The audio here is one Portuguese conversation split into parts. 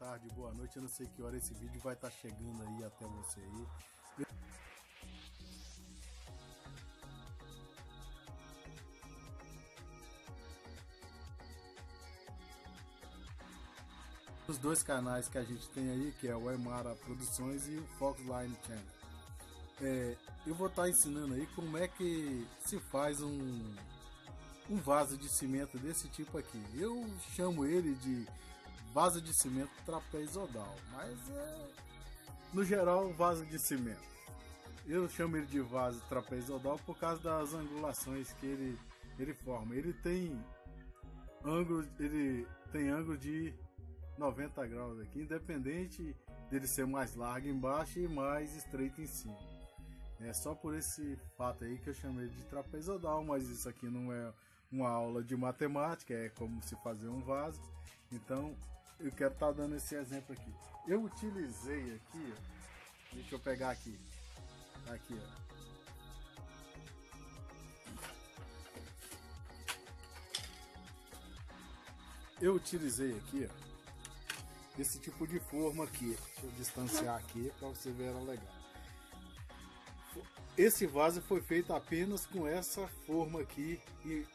tarde, boa noite. Eu não sei que hora esse vídeo vai estar chegando aí até você aí. Os dois canais que a gente tem aí, que é o Emara Produções e o Foxline Channel. Eu vou estar ensinando aí como é que se faz um vaso de cimento desse tipo aqui. Eu chamo ele de vaso de cimento trapezoidal, mas no geral vaso de cimento. Eu chamo ele de vaso trapezoidal por causa das angulações que ele forma. Ele tem ângulo de 90 graus aqui, independente dele ser mais largo embaixo e mais estreito em cima. É só por esse fato aí que eu chamei de trapezoidal, mas isso aqui não é uma aula de matemática, é como se fazer um vaso. Então eu quero estar dando esse exemplo aqui. Eu utilizei aqui, ó, deixa eu pegar aqui, ó. Eu utilizei aqui, ó, esse tipo de forma aqui. Deixa eu distanciar aqui para você ver ela legal. Esse vaso foi feito apenas com essa forma aqui e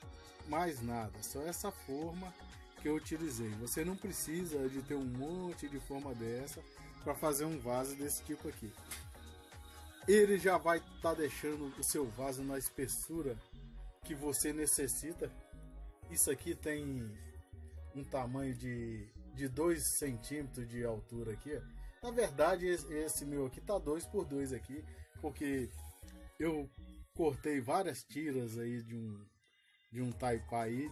mais nada, só essa forma que eu utilizei. Você não precisa de ter um monte de forma dessa para fazer um vaso desse tipo aqui. Ele já vai estar deixando o seu vaso na espessura que você necessita. Isso aqui tem um tamanho de 2 centímetros de altura aqui. Na verdade, esse meu aqui tá 2 por 2 aqui, porque eu cortei várias tiras aí de um taipai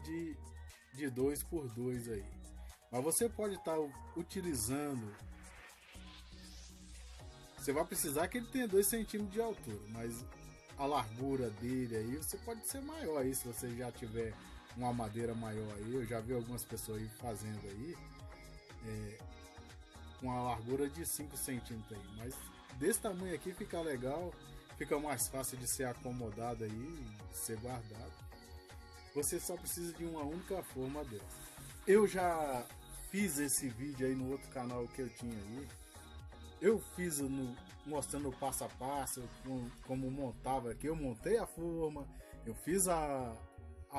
de 2 por 2 aí. Mas você pode estar utilizando. Você vai precisar que ele tenha 2 centímetros de altura, mas a largura dele aí você pode ser maior aí se você já tiver uma madeira maior aí. Eu já vi algumas pessoas aí fazendo aí com a largura de 5 centímetros aí, mas desse tamanho aqui fica legal, fica mais fácil de ser acomodado aí, de ser guardado. Você só precisa de uma única forma dessa. Eu já fiz esse vídeo aí no outro canal que eu tinha aí. Eu fiz mostrando o passo a passo, como montava aqui. Eu montei a forma, eu fiz a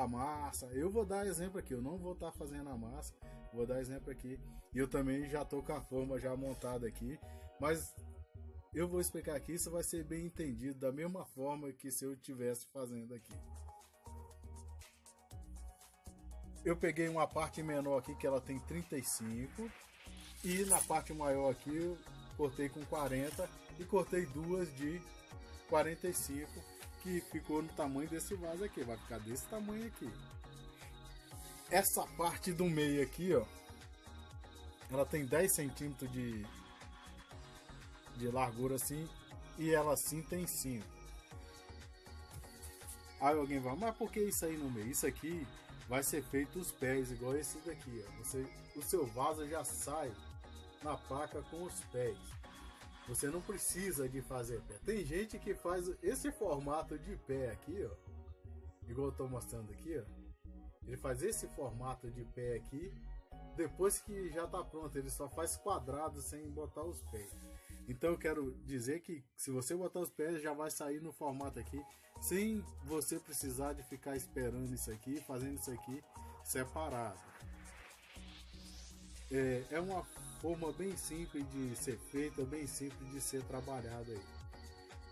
massa. Eu vou dar exemplo aqui, eu não vou estar fazendo a massa, vou dar exemplo aqui. E eu também já estou com a forma já montada aqui, mas eu vou explicar aqui, isso vai ser bem entendido da mesma forma que se eu estivesse fazendo aqui. Eu peguei uma parte menor aqui que ela tem 35 e na parte maior aqui eu cortei com 40 e cortei duas de 45, que ficou no tamanho desse vaso aqui, vai ficar desse tamanho aqui. Essa parte do meio aqui, ó, ela tem 10 centímetros de largura assim, e ela assim tem 5. Aí alguém vai, mas por que isso aí no meio? Isso aqui vai ser feito os pés, igual esse daqui, ó. O seu vaso já sai na placa com os pés. Você não precisa de fazer pé. Tem gente que faz esse formato de pé aqui, ó, igual eu tô mostrando aqui, ó. Ele faz esse formato de pé aqui, depois que já tá pronto, ele só faz quadrado sem botar os pés. Então eu quero dizer que se você botar os pés, já vai sair no formato aqui, sem você precisar de ficar esperando isso aqui, fazendo isso aqui separado. É uma forma bem simples de ser feita, bem simples de ser trabalhada aí.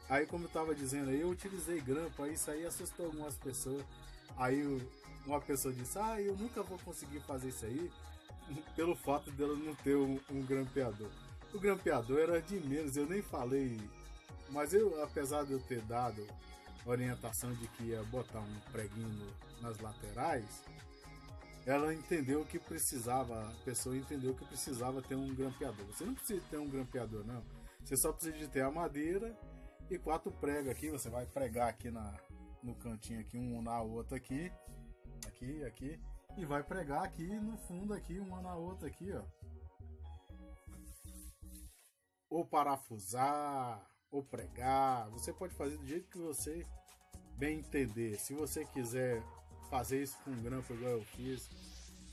Aí, como eu estava dizendo aí, eu utilizei grampo, aí isso aí assustou algumas pessoas. Aí uma pessoa disse, eu nunca vou conseguir fazer isso aí, pelo fato dela não ter um grampeador. O grampeador era de menos, eu nem falei, mas apesar de eu ter dado orientação de que ia botar um preguinho nas laterais, ela entendeu que precisava, a pessoa entendeu que precisava ter um grampeador. Você não precisa ter um grampeador, não. Você só precisa de ter a madeira e 4 pregos aqui. Você vai pregar aqui no cantinho aqui, um na outra aqui, aqui, e vai pregar aqui no fundo aqui, uma na outra aqui, ó. Ou parafusar, ou pregar. Você pode fazer do jeito que você bem entender. Se você quiser fazer isso com grampo igual eu fiz,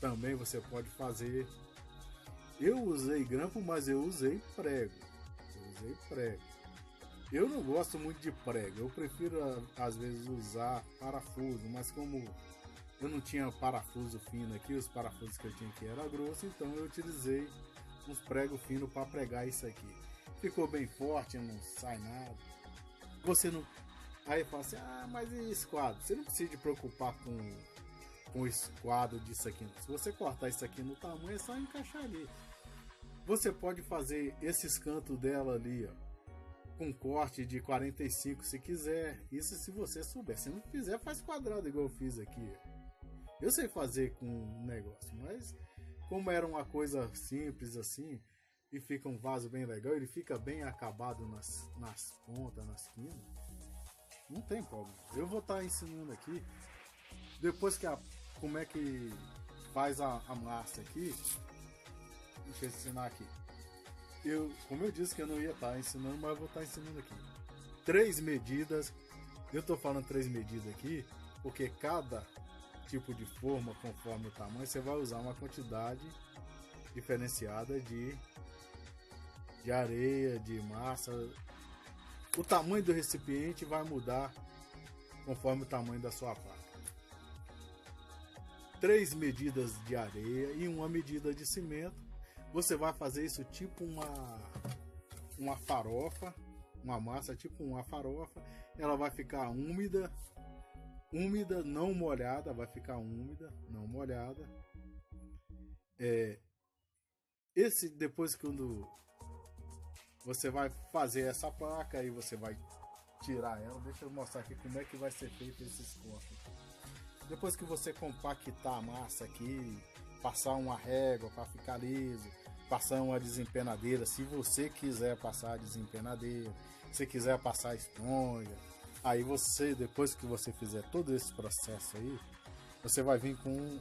também você pode fazer. Eu usei grampo, mas eu usei prego. Eu não gosto muito de prego, eu prefiro às vezes usar parafuso, mas como eu não tinha parafuso fino aqui, os parafusos que eu tinha aqui era grosso, então eu utilizei uns pregos finos para pregar isso aqui. Ficou bem forte, não sai nada. Você não... Aí fala assim, mas e esquadro? Você não precisa de preocupar com o esquadro disso aqui. Se você cortar isso aqui no tamanho, é só encaixar ali. Você pode fazer esses cantos dela ali, ó, com corte de 45 se quiser. Isso se você souber. Se não fizer, faz quadrado igual eu fiz aqui. Eu sei fazer com um negócio, mas como era uma coisa simples assim, e fica um vaso bem legal, ele fica bem acabado nas pontas, nas quinas, não tem problema. Eu vou estar ensinando aqui, depois que como é que faz a massa aqui. Deixa eu ensinar aqui. Como eu disse que eu não ia estar ensinando, mas eu vou estar ensinando aqui. 3 medidas. Eu estou falando 3 medidas aqui, porque cada tipo de forma, conforme o tamanho, você vai usar uma quantidade diferenciada de areia, de massa. O tamanho do recipiente vai mudar conforme o tamanho da sua faca. 3 medidas de areia e 1 medida de cimento. Você vai fazer isso tipo uma farofa, uma massa tipo uma farofa. Ela vai ficar úmida, não molhada, vai ficar úmida, não molhada. Depois quando você vai fazer essa placa, aí você vai tirar ela. Deixa eu mostrar aqui como é que vai ser feito esses cortes. Depois que você compactar a massa aqui, passar uma régua para ficar liso, passar uma desempenadeira, se você quiser passar a desempenadeira, se quiser passar esponja, aí você, depois que você fizer todo esse processo aí, você vai vir com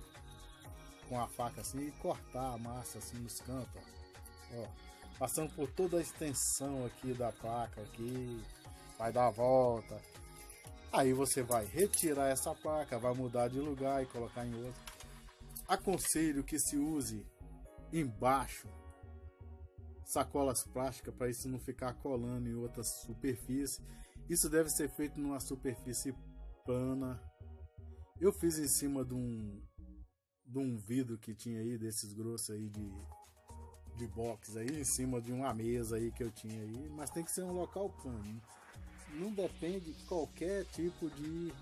a faca assim e cortar a massa assim nos cantos, ó, passando por toda a extensão aqui da placa aqui, vai dar a volta. Aí você vai retirar essa placa, vai mudar de lugar e colocar em outro. Aconselho que se use embaixo sacolas plásticas para isso não ficar colando em outras superfícies. Isso deve ser feito numa superfície plana. Eu fiz em cima de um vidro que tinha aí, desses grossos aí de box aí, em cima de uma mesa aí que eu tinha aí, mas tem que ser um local plano. Não depende de qualquer tipo de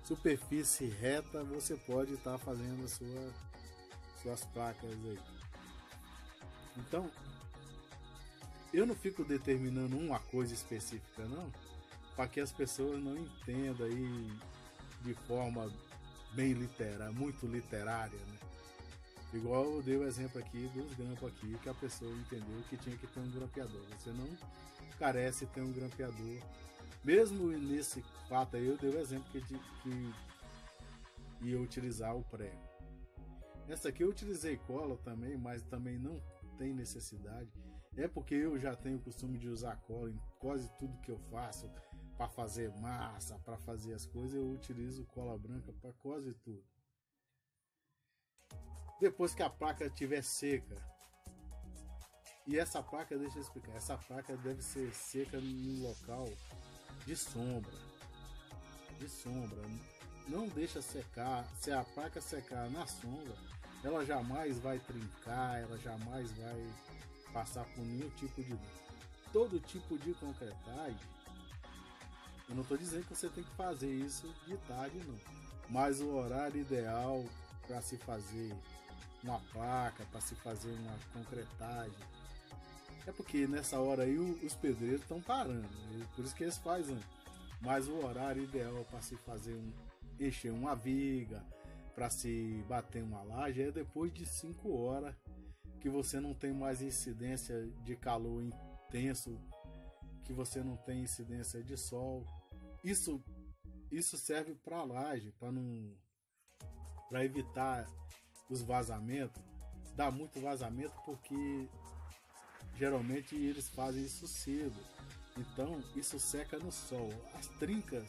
superfície reta, você pode estar fazendo as suas placas aí. Então, eu não fico determinando uma coisa específica não, para que as pessoas não entendam aí de forma bem muito literária, né? Igual eu dei o exemplo aqui dos grampos aqui, que a pessoa entendeu que tinha que ter um grampeador. Você não carece de ter um grampeador. Mesmo nesse fato aí, eu dei o exemplo que ia utilizar o prego. Essa aqui eu utilizei cola também, mas também não tem necessidade. É porque eu já tenho o costume de usar cola em quase tudo que eu faço. Para fazer massa, para fazer as coisas, eu utilizo cola branca para quase tudo. Depois que a placa estiver seca, e essa placa, deixa eu explicar, essa placa deve ser seca em um local de sombra. Não deixa secar. Se a placa secar na sombra, ela jamais vai trincar, ela jamais vai passar por nenhum tipo de dano. Todo tipo de concretagem, eu não estou dizendo que você tem que fazer isso de tarde não, mas o horário ideal para se fazer uma placa, para se fazer uma concretagem, é porque nessa hora aí os pedreiros estão parando, por isso que eles fazem. Mas o horário ideal para se fazer encher uma viga, para se bater uma laje, é depois de 5 horas, que você não tem mais incidência de calor intenso, que você não tem incidência de sol. Isso serve para laje, para evitar os vazamentos. Dá muito vazamento porque geralmente eles fazem isso cedo, então isso seca no sol. As trincas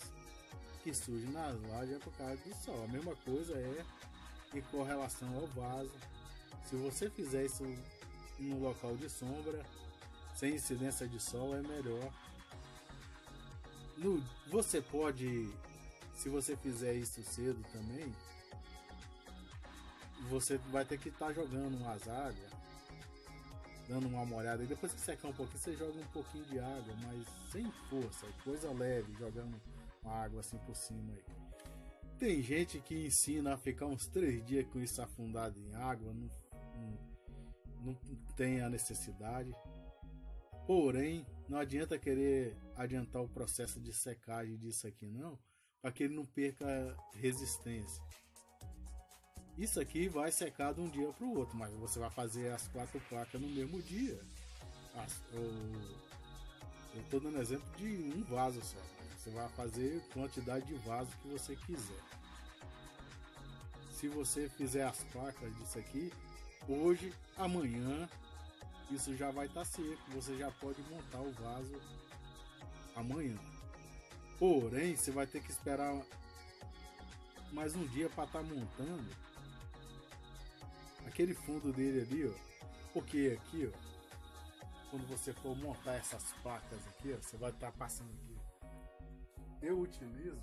que surgem nas lajes é por causa do sol. A mesma coisa é em correlação ao vaso. Se você fizer isso no local de sombra, sem incidência de sol é melhor. Você pode, se você fizer isso cedo também, você vai ter que estar jogando umas águas, dando uma molhada, e depois que secar um pouquinho, você joga um pouquinho de água, mas sem força, coisa leve, jogando uma água assim por cima aí. Tem gente que ensina a ficar uns 3 dias com isso afundado em água, não tem a necessidade. Porém, não adianta querer adiantar o processo de secagem disso aqui não, para que ele não perca resistência. Isso aqui vai secar de um dia para o outro, mas você vai fazer as 4 placas no mesmo dia. Eu estou dando exemplo de um vaso só. Você vai fazer quantidade de vaso que você quiser. Se você fizer as placas disso aqui, hoje, amanhã, isso já vai estar seco. Você já pode montar o vaso amanhã. Porém, você vai ter que esperar mais um dia para estar montando aquele fundo dele ali, ó. Porque aqui, ó, quando você for montar essas placas aqui, ó, você vai estar passando aqui. Eu utilizo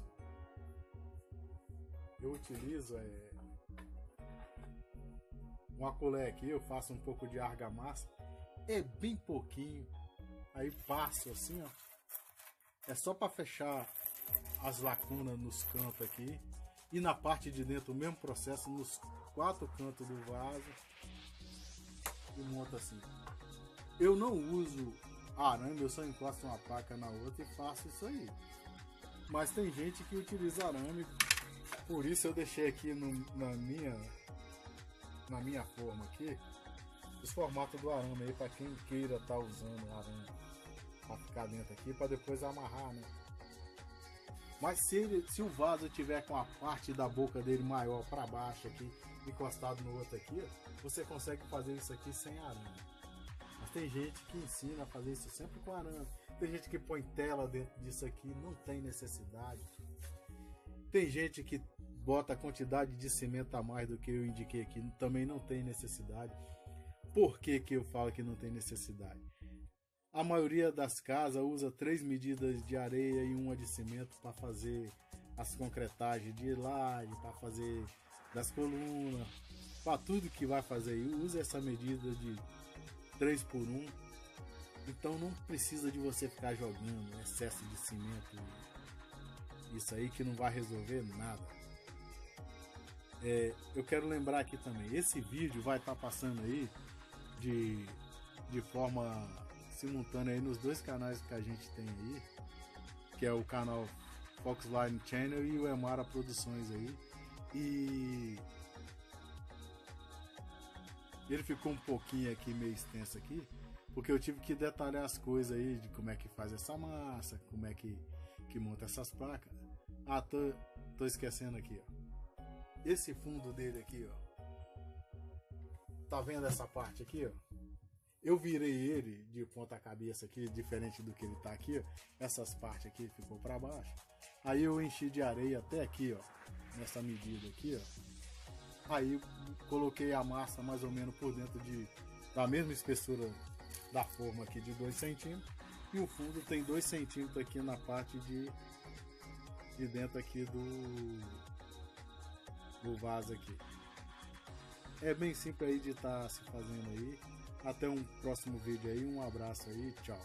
uma colher aqui, eu faço um pouco de argamassa, é bem pouquinho, aí passo assim, ó, é só para fechar as lacunas nos cantos aqui, e na parte de dentro o mesmo processo, nos 4 cantos do vaso, e monto assim. Eu não uso arame, eu só encosto uma placa na outra e faço isso aí, mas tem gente que utiliza arame, por isso eu deixei aqui na minha forma aqui os formatos do arame aí para quem queira estar usando o arame para ficar dentro aqui, para depois amarrar, né? Mas se o vaso tiver com a parte da boca dele maior para baixo aqui, encostado no outro aqui, você consegue fazer isso aqui sem arame. Mas tem gente que ensina a fazer isso sempre com arame. Tem gente que põe tela dentro disso aqui, não tem necessidade. Tem gente que bota a quantidade de cimento a mais do que eu indiquei aqui, também não tem necessidade. Por que eu falo que não tem necessidade? A maioria das casas usa 3 medidas de areia e 1 de cimento para fazer as concretagens de laje, para fazer das colunas, para tudo que vai fazer. Usa essa medida de 3 por 1. Então não precisa de você ficar jogando excesso de cimento. Isso aí que não vai resolver nada. Eu quero lembrar aqui também, esse vídeo vai estar passando aí de forma simultânea aí nos 2 canais que a gente tem aí, que é o canal Foxline Channel e o Emara Produções aí. E ele ficou um pouquinho aqui meio extenso aqui, porque eu tive que detalhar as coisas aí de como é que faz essa massa, como é que monta essas placas. Ah, tô esquecendo aqui, ó. Esse fundo dele aqui, ó. Tá vendo essa parte aqui, ó? Eu virei ele de ponta cabeça aqui, diferente do que ele tá aqui, ó. Essas partes aqui ficou para baixo. Aí eu enchi de areia até aqui, ó, nessa medida aqui, ó. Aí coloquei a massa mais ou menos por dentro da mesma espessura da forma aqui de 2 centímetros. E o fundo tem 2 centímetros aqui na parte de dentro aqui do vaso aqui. É bem simples aí de estar se fazendo aí. Até um próximo vídeo aí, um abraço aí, tchau.